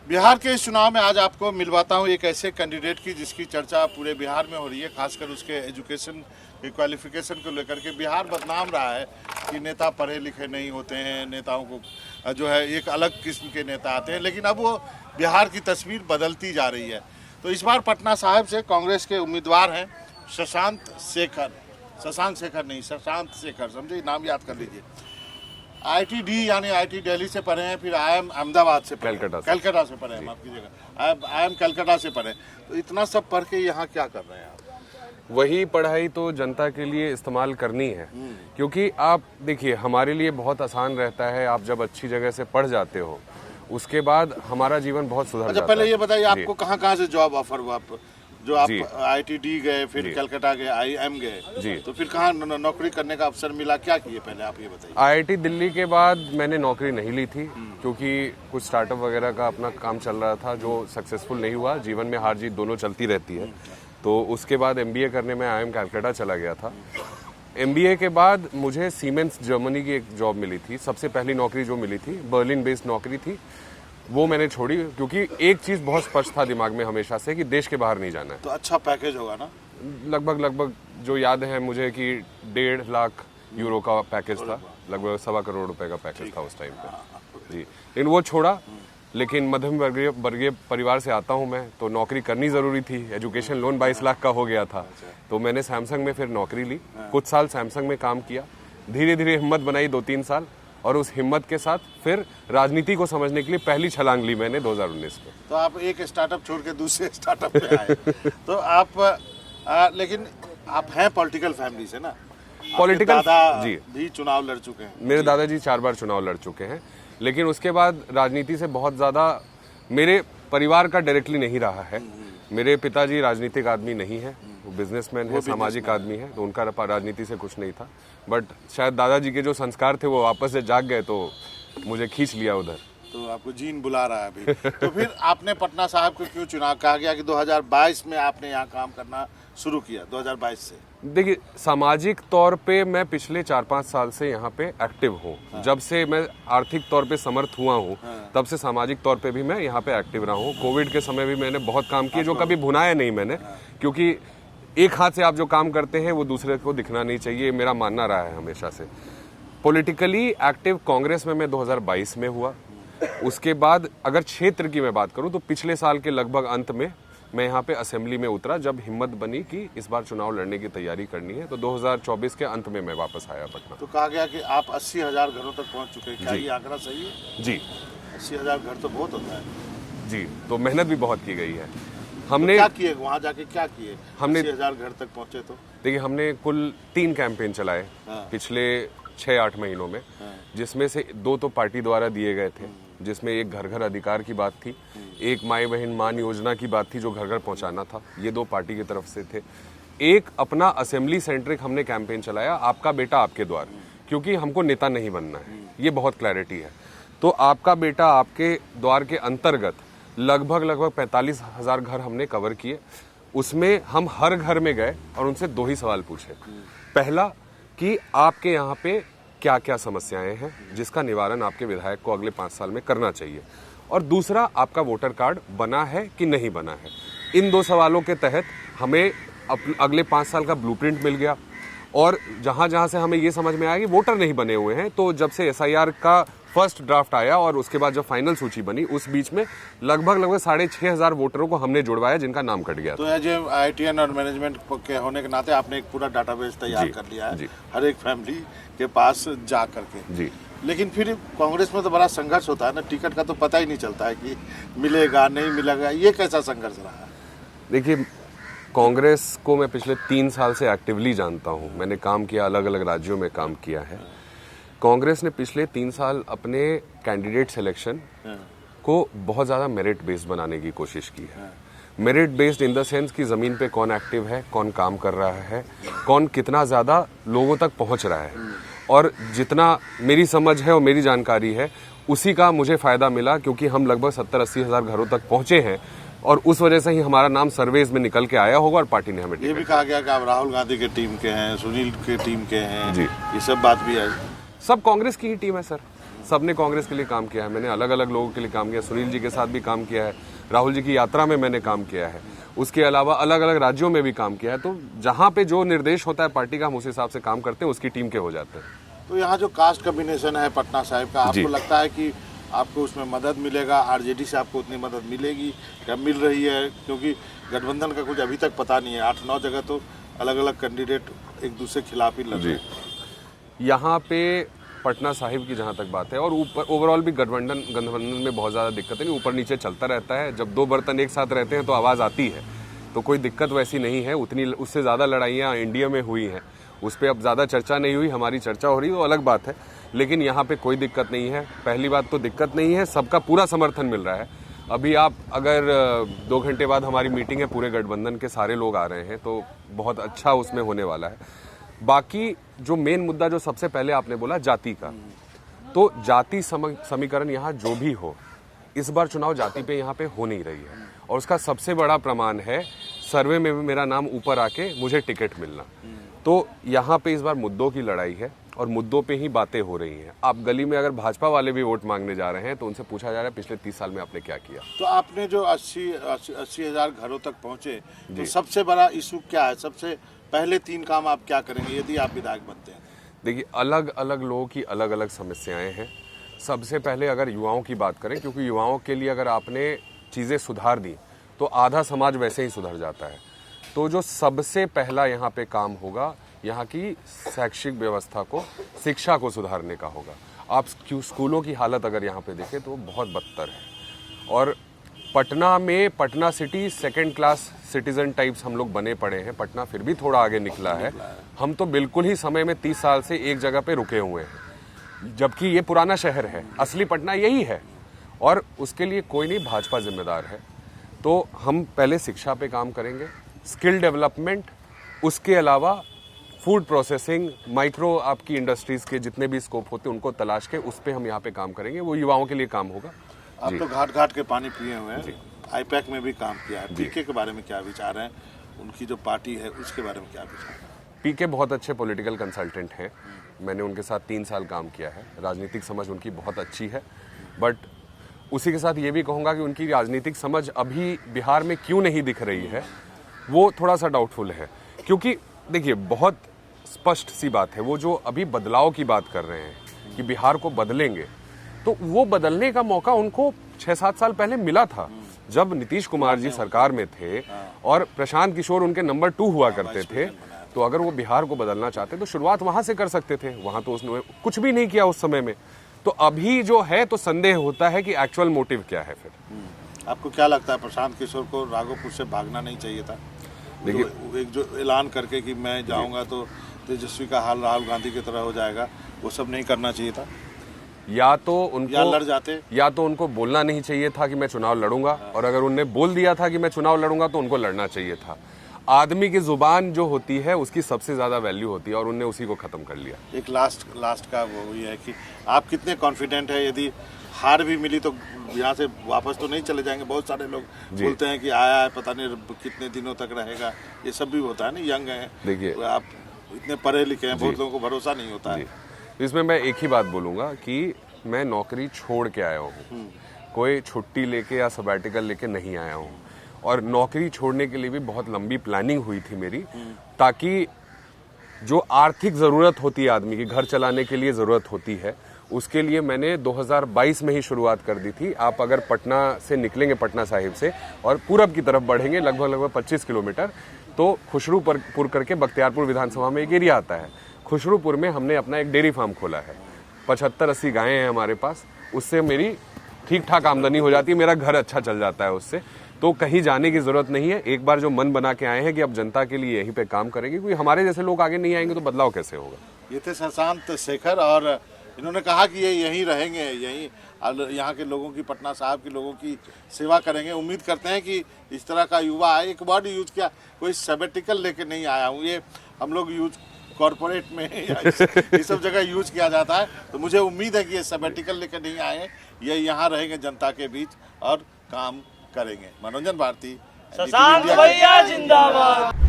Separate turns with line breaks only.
बिहार के इस चुनाव में आज आपको मिलवाता हूं एक ऐसे कैंडिडेट की जिसकी चर्चा पूरे बिहार में हो रही है, खासकर उसके एजुकेशन के क्वालिफिकेशन को लेकर के। बिहार बदनाम रहा है कि नेता पढ़े लिखे नहीं होते हैं, नेताओं को जो है एक अलग किस्म के नेता आते हैं, लेकिन अब वो बिहार की तस्वीर बदलती जा रही है। तो इस बार पटना साहिब से कांग्रेस के उम्मीदवार हैं शशांक शेखर, समझे, नाम याद कर लीजिए। IIT यानी IIT दिल्ली से पढ़े हैं, फिर IIM अहमदाबाद से पढ़े, कलकत्ता से पढ़े हैं, माफ कीजिएगा, IIM कलकत्ता से पढ़े। तो इतना सब पढ़ के यहाँ क्या कर रहे हैं आप?
वही पढ़ाई तो जनता के लिए इस्तेमाल करनी है, क्योंकि आप देखिए हमारे लिए बहुत आसान रहता है, आप जब अच्छी जगह से पढ़ जाते हो उसके बाद हमारा जीवन बहुत सुधर जाता है।
पहले ये बताइए आपको कहाँ से जॉब ऑफर हुआ? जो आप IIT गए, फिर कलकत्ता गए, IIM गए जी, तो फिर कहाँ नौकरी करने का अवसर मिला, क्या किए पहले आप ये बताइए?
IIT दिल्ली के बाद मैंने नौकरी नहीं ली थी, क्योंकि कुछ स्टार्टअप वगैरह का अपना काम चल रहा था जो सक्सेसफुल नहीं हुआ। जीवन में हार जीत दोनों चलती रहती है। तो उसके बाद MBA करने में IIM कलकत्ता चला गया था। MBA के बाद मुझे सीमेंस जर्मनी की एक जॉब मिली थी, सबसे पहली नौकरी जो मिली थी, बर्लिन बेस्ड नौकरी थी। वो मैंने छोड़ी क्योंकि एक चीज बहुत स्पष्ट था दिमाग में हमेशा से कि देश के बाहर नहीं जाना है।
तो अच्छा पैकेज होगा ना?
लगभग जो याद है मुझे कि 1.5 लाख यूरो का पैकेज था, लगभग 1.25 करोड़ रुपए का पैकेज था उस टाइम पे जी। लेकिन वो छोड़ा, लेकिन मध्यम वर्गीय परिवार से आता हूं मैं, तो नौकरी करनी जरूरी थी। एजुकेशन लोन 22 लाख का हो गया था, तो मैंने सैमसंग में फिर नौकरी ली। कुछ साल सैमसंग में काम किया, धीरे धीरे हिम्मत बनाई 2-3 साल, और उस हिम्मत के साथ फिर राजनीति को समझने के लिए पहली छलांग ली मैंने 2019 में।
तो आप एक स्टार्टअप छोड़ के दूसरे स्टार्टअप पे आए। तो आप लेकिन आप हैं पॉलिटिकल फैमिली से ना?
पॉलिटिकल
जी भी चुनाव लड़ चुके हैं?
मेरे दादाजी 4 बार चुनाव लड़ चुके हैं, लेकिन उसके बाद राजनीति से बहुत ज्यादा मेरे परिवार का डायरेक्टली नहीं रहा है। मेरे पिताजी राजनीतिक आदमी नहीं है, वो बिजनेसमैन है, सामाजिक आदमी है, तो उनका राजनीति से कुछ नहीं था। बट शायद दादाजी के जो संस्कार थे वो वापस से जाग गए, तो मुझे खींच लिया उधर।
तो आपको जीन बुला रहा है अभी। तो फिर आपने पटना साहिब को क्यों चुना? कहा गया कि 2022 में आपने यहाँ काम करना शुरू किया, 2022 से।
देखिए, सामाजिक तौर पे मैं पिछले 4-5 साल से यहाँ पे एक्टिव हूँ। हाँ। जब से मैं आर्थिक तौर पे समर्थ हुआ हूँ, हाँ, तब से सामाजिक तौर पे भी मैं यहाँ पे एक्टिव रहा हूँ। कोविड के समय भी मैंने बहुत काम किया, जो कभी भुनाया नहीं मैंने, हाँ, क्योंकि एक हाथ से आप जो काम करते हैं वो दूसरे को दिखना नहीं चाहिए, मेरा मानना रहा है हमेशा से। पॉलिटिकली एक्टिव कांग्रेस में मैं 2022 में हुआ। उसके बाद अगर क्षेत्र की मैं बात करूं तो पिछले साल के लगभग अंत में मैं यहाँ पे असेंबली में उतरा, जब हिम्मत बनी कि इस बार चुनाव लड़ने की तैयारी करनी है। तो 2024 के अंत में मैं वापस आया पटना।
तो कहा गया कि आप 80,000 घरों तक पहुंच चुके हैं, क्या ये आंकड़ा सही है?
जी,
80,000 घर तो बहुत होता है
जी। तो मेहनत भी बहुत की गई है। हमने
तो क्या किए वहाँ जाके, क्या किए? हमने 80,000 घर तक पहुंचे। तो देखिए,
हमने कुल 3 कैंपेन चलाए पिछले 6-8 महीनों में, जिसमें से 2 तो पार्टी द्वारा दिए गए थे, जिसमें एक घर घर अधिकार की बात थी, एक माई बहन मान योजना की बात थी जो घर घर पहुंचाना था, ये 2 पार्टी की तरफ से थे। एक अपना असेंबली सेंट्रिक हमने कैंपेन चलाया, आपका बेटा आपके द्वार, क्योंकि हमको नेता नहीं बनना है, ये बहुत क्लैरिटी है। तो आपका बेटा आपके द्वार के अंतर्गत लगभग 45,000 घर हमने कवर किए। उसमें हम हर घर में गए और उनसे 2 ही सवाल पूछे। पहला कि आपके यहाँ पे क्या क्या समस्याएं हैं जिसका निवारण आपके विधायक को अगले 5 साल में करना चाहिए, और दूसरा आपका वोटर कार्ड बना है कि नहीं बना है। इन 2 सवालों के तहत हमें अगले 5 साल का ब्लूप्रिंट मिल गया, और जहां जहां से हमें ये समझ में आया कि वोटर नहीं बने हुए हैं, तो जब से SIR का फर्स्ट ड्राफ्ट आया और उसके बाद जब फाइनल सूची बनी, उस बीच में लगभग 6,500 वोटरों को हमने जुड़वाया जिनका नाम कट गया।
तो एज IITN और मैनेजमेंट के होने के नाते आपने एक पूरा डाटाबेस तैयार कर लिया है हर एक फैमिली के पास जा करके जी। लेकिन फिर कांग्रेस में तो बड़ा संघर्ष होता है ना, टिकट का तो पता ही नहीं चलता है कि मिलेगा नहीं मिलेगा, ये कैसा संघर्ष रहा है?
देखिए, कांग्रेस को मैं पिछले 3 साल से एक्टिवली जानता हूँ, मैंने काम किया, अलग अलग राज्यों में काम किया है। कांग्रेस ने पिछले 3 साल अपने कैंडिडेट सिलेक्शन को बहुत ज़्यादा मेरिट बेस्ड बनाने की कोशिश की है। Merit based in the sense कि ज़मीन पे कौन एक्टिव है, कौन काम कर रहा है, कौन कितना ज़्यादा लोगों तक पहुंच रहा है, और जितना मेरी समझ है और मेरी जानकारी है उसी का मुझे फ़ायदा मिला, क्योंकि हम लगभग 70-80 हज़ार घरों तक पहुंचे हैं, और उस वजह से ही हमारा नाम सर्वेज में निकल के आया होगा और पार्टी ने हमें।
ये भी कहा गया कि आप राहुल गांधी के टीम के हैं, सुनील के टीम के हैं
जी,
ये सब बात भी है।
सब कांग्रेस की ही टीम है सर, सबने कांग्रेस के लिए काम किया है, मैंने अलग अलग लोगों के लिए काम किया, सुनील जी के साथ भी काम किया है, राहुल जी की यात्रा में मैंने काम किया है, उसके अलावा अलग अलग राज्यों में भी काम किया है। तो जहाँ पे जो निर्देश होता है पार्टी का, हम उस हिसाब से काम करते हैं, उसकी टीम के हो जाते हैं।
तो यहाँ जो कास्ट कॉम्बिनेशन है पटना साहिब का, आपको लगता है कि आपको उसमें मदद मिलेगा? आरजेडी से आपको उतनी मदद मिलेगी क्या, मिल रही है? क्योंकि गठबंधन का कुछ अभी तक पता नहीं है, 8-9 जगह तो अलग अलग कैंडिडेट एक दूसरे के खिलाफ ही लड़ रहे हैं।
यहाँ पे पटना साहिब की जहाँ तक बात है, और ऊपर ओवरऑल भी गठबंधन में बहुत ज़्यादा दिक्कत है नहीं, ऊपर नीचे चलता रहता है। जब दो बर्तन एक साथ रहते हैं तो आवाज़ आती है, तो कोई दिक्कत वैसी नहीं है। उतनी उससे ज़्यादा लड़ाइयाँ इंडिया में हुई हैं, उस पर अब ज़्यादा चर्चा नहीं हुई, हमारी चर्चा हो रही है, वो अलग बात है। लेकिन यहाँ पे कोई दिक्कत नहीं है। पहली बात तो दिक्कत नहीं है, सबका पूरा समर्थन मिल रहा है। अभी आप अगर 2 घंटे बाद हमारी मीटिंग है, पूरे गठबंधन के सारे लोग आ रहे हैं, तो बहुत अच्छा उसमें होने वाला है। बाकी जो मेन मुद्दा जो सबसे पहले आपने बोला जाति का, तो जाति समीकरण यहाँ जो भी हो, इस बार चुनाव जाति पे यहाँ पे हो नहीं रही है, और उसका सबसे बड़ा प्रमाण है सर्वे में भी मेरा नाम ऊपर आके मुझे टिकट मिलना। तो यहाँ पे इस बार मुद्दों की लड़ाई है और मुद्दों पे ही बातें हो रही हैं। आप गली में अगर भाजपा वाले भी वोट मांगने जा रहे हैं तो उनसे पूछा जा रहा है पिछले 30 साल में आपने क्या किया।
तो आपने जो 80 हजार घरों तक पहुंचे, तो सबसे बड़ा इशू क्या है? सबसे पहले 3 काम आप क्या करेंगे यदि आप विधायक बनते हैं?
देखिए, अलग अलग लोगों की अलग अलग समस्याएं हैं। सबसे पहले अगर युवाओं की बात करें, क्योंकि युवाओं के लिए अगर आपने चीज़ें सुधार दी तो आधा समाज वैसे ही सुधर जाता है। तो जो सबसे पहला यहाँ पे काम होगा, यहाँ की शैक्षिक व्यवस्था को, शिक्षा को सुधारने का होगा। आप स्कूलों की हालत अगर यहाँ पे देखें तो बहुत बदतर है, और पटना में, Patna city second class citizen types हम लोग बने पड़े हैं। पटना फिर भी थोड़ा आगे निकला है, हम तो बिल्कुल ही समय में 30 साल से एक जगह पे रुके हुए हैं, जबकि ये पुराना शहर है, असली पटना यही है। और उसके लिए कोई नहीं, भाजपा जिम्मेदार है। तो हम पहले शिक्षा पे काम करेंगे, स्किल डेवलपमेंट, उसके अलावा फूड प्रोसेसिंग, माइक्रो आपकी इंडस्ट्रीज के जितने भी स्कोप होते हैं उनको तलाश के उस पे हम यहाँ पे काम करेंगे। वो युवाओं के लिए काम होगा।
आप तो घाट घाट के पानी पिए हुए हैं, आईपैक में भी काम किया है। पीके के बारे में क्या विचार हैं? उनकी जो पार्टी है उसके बारे में क्या विचार है?
पीके बहुत अच्छे पॉलिटिकल कंसल्टेंट हैं, मैंने उनके साथ 3 साल काम किया है। राजनीतिक समझ उनकी बहुत अच्छी है, बट उसी के साथ ये भी कहूँगा कि उनकी राजनीतिक समझ अभी बिहार में क्यों नहीं दिख रही है, वो थोड़ा सा डाउटफुल है। क्योंकि देखिए, बहुत स्पष्ट सी बात है, वो जो अभी बदलाव की बात कर रहे हैं कि बिहार को बदलेंगे, तो वो बदलने का मौका उनको 6-7 साल पहले मिला था, जब नीतीश कुमार जी सरकार में थे और प्रशांत किशोर उनके नंबर 2 हुआ करते थे। तो अगर वो बिहार को बदलना चाहते तो शुरुआत वहां से कर सकते थे, वहां तो उसने कुछ भी नहीं किया उस समय में। तो अभी जो है तो संदेह होता है कि एक्चुअल मोटिव क्या है। फिर
आपको क्या लगता है, प्रशांत किशोर को राघोपुर से भागना नहीं चाहिए था? देखिए, एक जो ऐलान करके कि मैं जाऊंगा तो तेजस्वी का हाल राहुल गांधी की तरह हो जाएगा, वो सब नहीं करना चाहिए था?
या तो उनको
लड़ जाते,
या तो उनको बोलना नहीं चाहिए था कि मैं चुनाव लड़ूंगा, और अगर उनने बोल दिया था कि मैं चुनाव लड़ूंगा तो उनको लड़ना चाहिए था। आदमी की जुबान जो होती है उसकी सबसे ज्यादा वैल्यू होती है, और उनने उसी को खत्म कर लिया।
एक लास्ट का वो ये है कि आप कितने कॉन्फिडेंट है, यदि हार भी मिली तो यहाँ से वापस तो नहीं चले जाएंगे? बहुत सारे लोग बोलते हैं कि आया है, पता नहीं कितने दिनों तक रहेगा, ये सब भी होता है ना। यंग है,
देखिए
आप इतने पढ़े लिखे हैं, बहुत लोगों को भरोसा नहीं होता है।
इसमें मैं एक ही बात बोलूंगा कि मैं नौकरी छोड़ के आया हूँ, कोई छुट्टी लेके या सबैटिकल लेके नहीं आया हूँ। और नौकरी छोड़ने के लिए भी बहुत लंबी प्लानिंग हुई थी मेरी, ताकि जो आर्थिक ज़रूरत होती है आदमी की, घर चलाने के लिए ज़रूरत होती है, उसके लिए मैंने 2022 में ही शुरुआत कर दी थी। आप अगर पटना से निकलेंगे, पटना साहिब से, और पूरब की तरफ बढ़ेंगे लगभग 25 किलोमीटर, तो खुशरूपुर करके बख्तियारपुर विधानसभा में एक एरिया आता है। खुशरूपुर में हमने अपना एक डेयरी फार्म खोला है, 75-80 गायें हैं हमारे पास। उससे मेरी ठीक ठाक आमदनी हो जाती है, मेरा घर अच्छा चल जाता है उससे। तो कहीं जाने की जरूरत नहीं है। एक बार जो मन बना के आए हैं कि अब जनता के लिए यहीं पे काम करेंगे, क्योंकि हमारे जैसे लोग आगे नहीं आएंगे तो बदलाव कैसे होगा।
ये थे शशांक शेखर, और इन्होंने कहा कि ये यहीं रहेंगे, यहीं यहाँ के लोगों की, पटना साहब के लोगों की सेवा करेंगे। उम्मीद करते हैं कि इस तरह का युवा आए। एक वर्ड यूज किया, कोई सबैटिकल लेके नहीं आया हूँ, ये हम लोग यूज कॉर्पोरेट में इस सब जगह यूज किया जाता है। तो मुझे उम्मीद है कि ये सबैटिकल लेकर नहीं आए, ये यहाँ रहेंगे जनता के बीच और काम करेंगे। मनोरंजन भारती,
शशांक भैया जिंदाबाद।